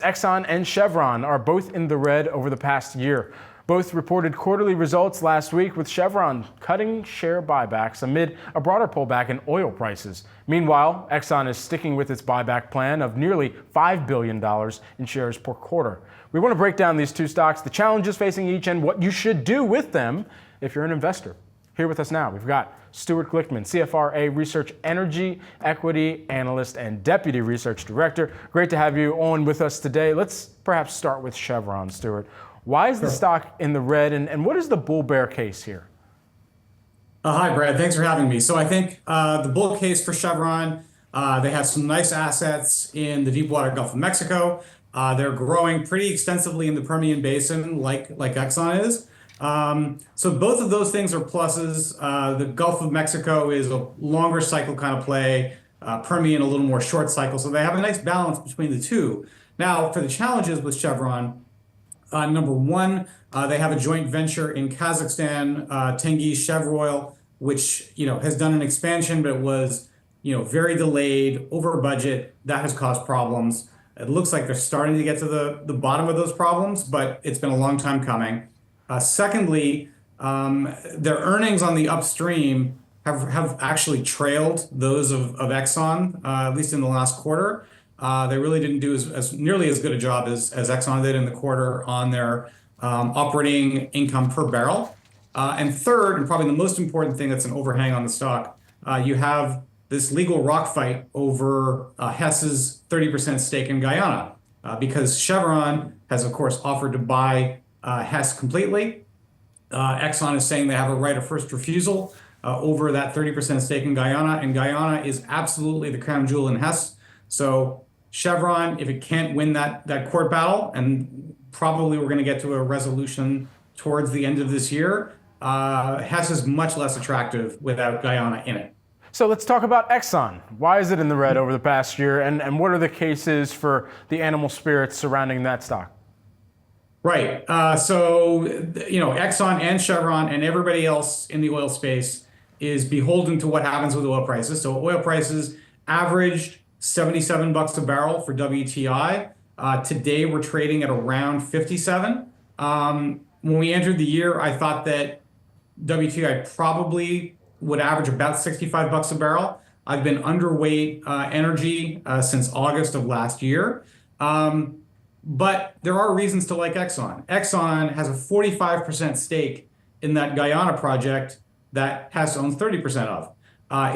Exxon and Chevron are both in the red over the past year. Both reported quarterly results last week, with Chevron cutting share buybacks amid a broader pullback in oil prices. Meanwhile, Exxon is sticking with its buyback plan of nearly $5 billion in shares per quarter. We want to break down these two stocks, the challenges facing each, and what you should do with them if you're an investor. Here with us now, we've got Stewart Glickman, CFRA Research Energy Equity Analyst and Deputy Research Director. Great to have you on with us today. Let's perhaps start with Chevron, Stewart. Why is the stock in the red, and what is the bull-bear case here? Hi, Brad. Thanks for having me. So I think the bull case for Chevron, they have some nice assets in the Deepwater Gulf of Mexico. They're growing pretty extensively in the Permian Basin, like Exxon is. So both of those things are pluses. The Gulf of Mexico is a longer cycle kind of play, Permian a little more short cycle. So they have a nice balance between the two. Now, for the challenges with Chevron, number one, they have a joint venture in Kazakhstan, Tengiz Chevroil, which has done an expansion, but it was very delayed, over budget. That has caused problems. It looks like they're starting to get to the bottom of those problems, but it's been a long time coming. Secondly, their earnings on the upstream have actually trailed those of Exxon, at least in the last quarter. They really didn't do as nearly as good a job as Exxon did in the quarter on their operating income per barrel. And third, and probably the most important thing that's an overhang on the stock, you have this legal rock fight over Hess's 30% stake in Guyana, because Chevron has, of course, offered to buy Hess completely. Exxon is saying they have a right of first refusal over that 30% stake in Guyana, and Guyana is absolutely the crown jewel in Hess. So Chevron, if it can't win that court battle, and probably we're going to get to a resolution towards the end of this year, Hess is much less attractive without Guyana in it. So let's talk about Exxon. Why is it in the red over the past year, and what are the cases for the animal spirits surrounding that stock? Right. So Exxon and Chevron and everybody else in the oil space is beholden to what happens with oil prices. So oil prices averaged $77 a barrel for WTI. Today we're trading at around 57. When we entered the year, I thought that WTI probably would average about $65 a barrel. I've been underweight energy since August of last year. But there are reasons to like Exxon. Exxon has a 45% stake in that Guyana project that Hess owns 30% of.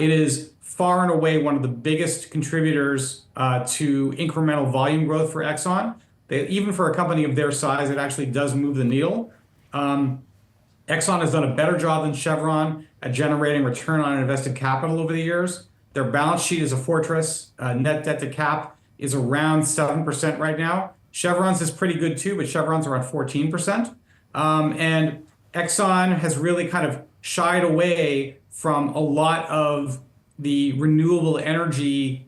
It is far and away one of the biggest contributors to incremental volume growth for Exxon. Even for a company of their size, it actually does move the needle. Exxon has done a better job than Chevron at generating return on invested capital over the years. Their balance sheet is a fortress. Net debt to cap is around 7% right now. Chevron's is pretty good too, but Chevron's around 14%. And Exxon has really kind of shied away from a lot of the renewable energy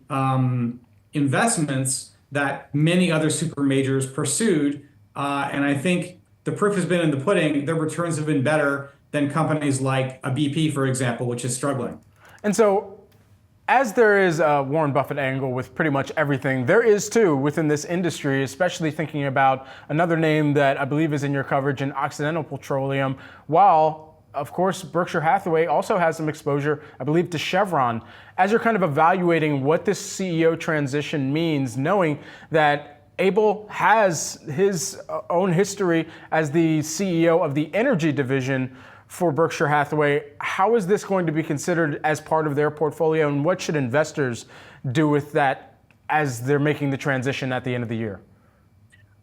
investments that many other super majors pursued. And I think the proof has been in the pudding. Their returns have been better than companies like a BP, for example, which is struggling. And so, as there is a Warren Buffett angle with pretty much everything, there is too within this industry, especially thinking about another name that I believe is in your coverage in Occidental Petroleum, while, of course, Berkshire Hathaway also has some exposure, I believe, to Chevron. As you're kind of evaluating what this CEO transition means, knowing that Abel has his own history as the CEO of the energy division for Berkshire Hathaway, how is this going to be considered as part of their portfolio, and what should investors do with that as they're making the transition at the end of the year?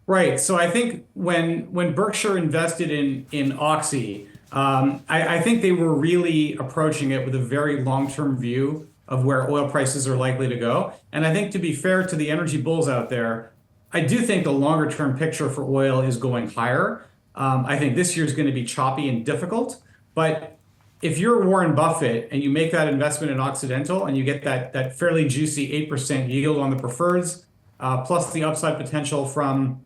Right. So I think when Berkshire invested in Oxy, I think they were really approaching it with a very long-term view of where oil prices are likely to go. And I think, to be fair to the energy bulls out there, I do think the longer-term picture for oil is going higher. I think this year is going to be choppy and difficult. But if you're Warren Buffett and you make that investment in Occidental and you get that fairly juicy 8% yield on the preferreds, plus the upside potential from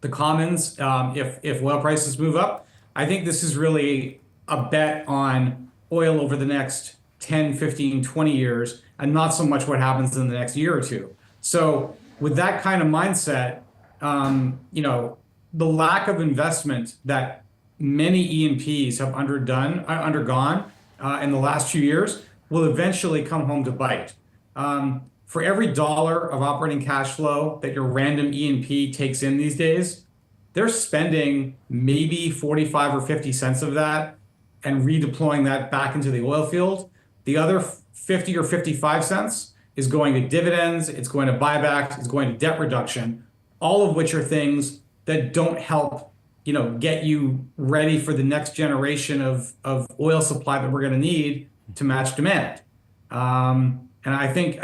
the commons, if oil prices move up, I think this is really a bet on oil over the next 10, 15, 20 years, and not so much what happens in the next year or two. So with that kind of mindset, the lack of investment that many E&Ps have undergone in the last few years will eventually come home to bite. For every dollar of operating cash flow that your random E&P takes in these days, they're spending maybe 45 or 50 cents of that and redeploying that back into the oil field. The other 50 or 55 cents is going to dividends, it's going to buybacks, it's going to debt reduction, all of which are things that don't help, get you ready for the next generation of oil supply that we're going to need to match demand. And I think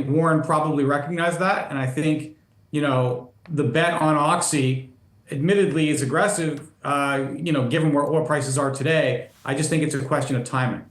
Warren probably recognized that, and I think the bet on Oxy, admittedly, is aggressive. Given where oil prices are today, I just think it's a question of timing.